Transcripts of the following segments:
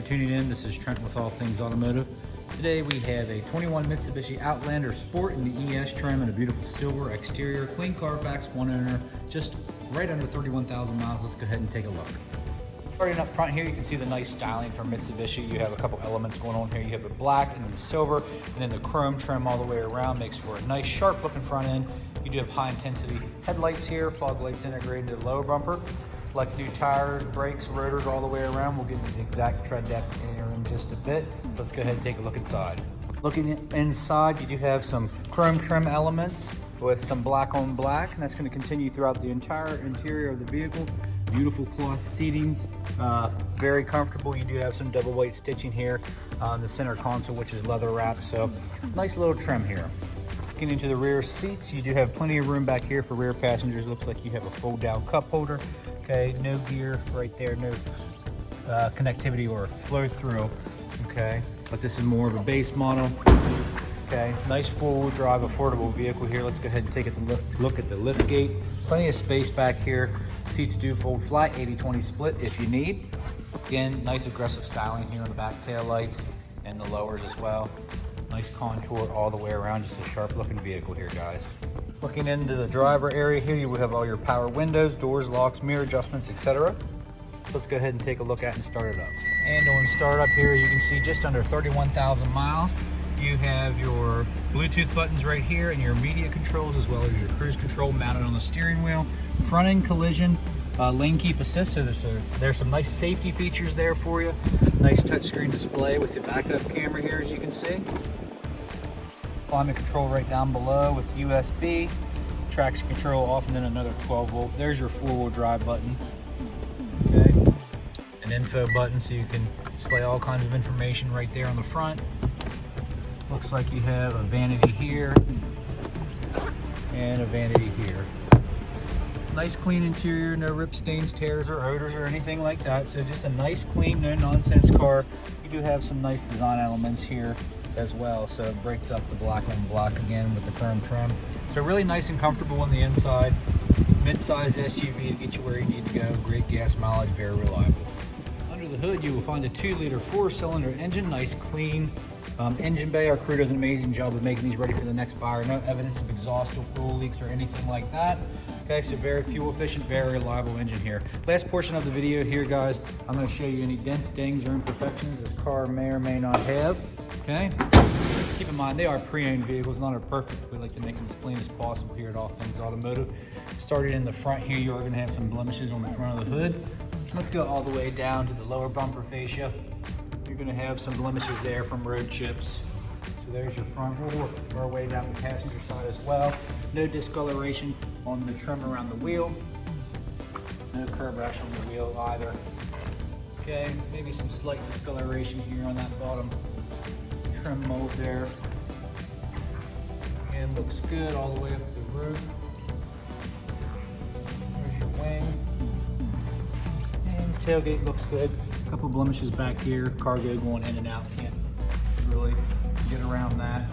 tuning in. This is Trent with All Things Automotive. Today we have a 21 Mitsubishi Outlander Sport in the ES trim and a beautiful silver exterior, clean Carfax, one owner, just right under 31,000 miles. Let's go ahead and take a look. Starting up front here, you can see the nice styling from Mitsubishi. You have a couple elements going on here. You have the black and then the silver, and then the chrome trim all the way around makes for a nice sharp looking front end. You do have high intensity headlights here, fog lights integrated into the lower bumper. Like new tires, brakes, rotors all the way around. We'll get into the exact tread depth in here in just a bit. So let's go ahead and take a look inside. Looking inside, you do have some chrome trim elements with some black on black, and that's going to continue throughout the entire interior of the vehicle. Beautiful cloth seatings, very comfortable. You do have some double white stitching here on the center console, which is leather wrapped. So nice little trim here. Looking into the rear seats, you do have plenty of room back here for rear passengers. Looks like you have a fold down cup holder. Okay, no gear right there, no connectivity or flow through. Okay, but this is more of a base model. Okay, nice four-wheel drive, affordable vehicle here. Let's go ahead and take a look at the lift gate. Plenty of space back here. Seats do fold flat, 80-20 split if you need. Again, nice aggressive styling here on the back tail lights and the lowers as well. Nice contour all the way around, just a sharp looking vehicle here, guys. Looking into the driver area here, you will have all your power windows, doors, locks, mirror adjustments, etc. Let's go ahead and take a look at and start it up. And on startup here, as you can see, just under 31,000 miles. You have your Bluetooth buttons right here and your media controls, as well as your cruise control mounted on the steering wheel. Front end collision, lane keep assist, so there's some nice safety features there for you. Nice touchscreen display with the backup camera here, as you can see. Climate control right down below with USB. Traction control off, and then another 12 volt. There's your four-wheel drive button. Okay, an info button so you can display all kinds of information right there on the front. Looks like you have a vanity here and a vanity here. Nice clean interior, no rip stains, tears, or odors or anything like that. So just a nice, clean, no nonsense car. You do have some nice design elements here as well. So it breaks up the black on black again with the chrome trim. So really nice and comfortable on the inside. Mid-size SUV to get you where you need to go. Great gas mileage, very reliable. Under the hood, you will find a 2-liter 4-cylinder engine. Nice, clean engine bay. Our crew does an amazing job of making these ready for the next buyer. No evidence of exhaust or oil leaks or anything like that. Okay, so very fuel efficient, very reliable engine here. Last portion of the video here, guys, I'm going to show you any dents, dings, or imperfections this car may or may not have. Okay, keep in mind they are pre-owned vehicles, none are perfect. We like to make them as clean as possible here at All Things Automotive. Starting in the front here, you are going to have some blemishes on the front of the hood. Let's go all the way down to the lower bumper fascia. You're going to have some blemishes there from road chips. So there's your front. We'll work our way down the passenger side as well. No discoloration on the trim around the wheel. No curb rash on the wheel either. Okay, maybe some slight discoloration here on that bottom trim mold there. Again, looks good all the way up to the roof. There's your wing. And the tailgate looks good. A couple blemishes back here. Cargo going in and out. Can't really get around that.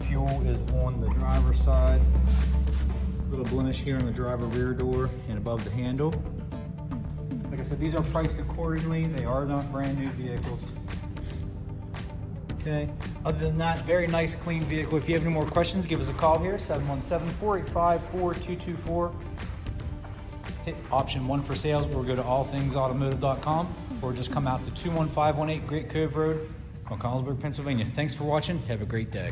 Fuel is on the driver's side. Little blemish here on the driver rear door and above the handle. Like I said, these are priced accordingly. They are not brand new vehicles. Okay, other than that, very nice, clean vehicle. If you have any more questions, give us a call here, 717-485-4224. Hit option 1 for sales, or go to allthingsautomotive.com, or just come out to 21518 Great Cove Road, Collinsburg, Pennsylvania. Thanks for watching. Have a great day.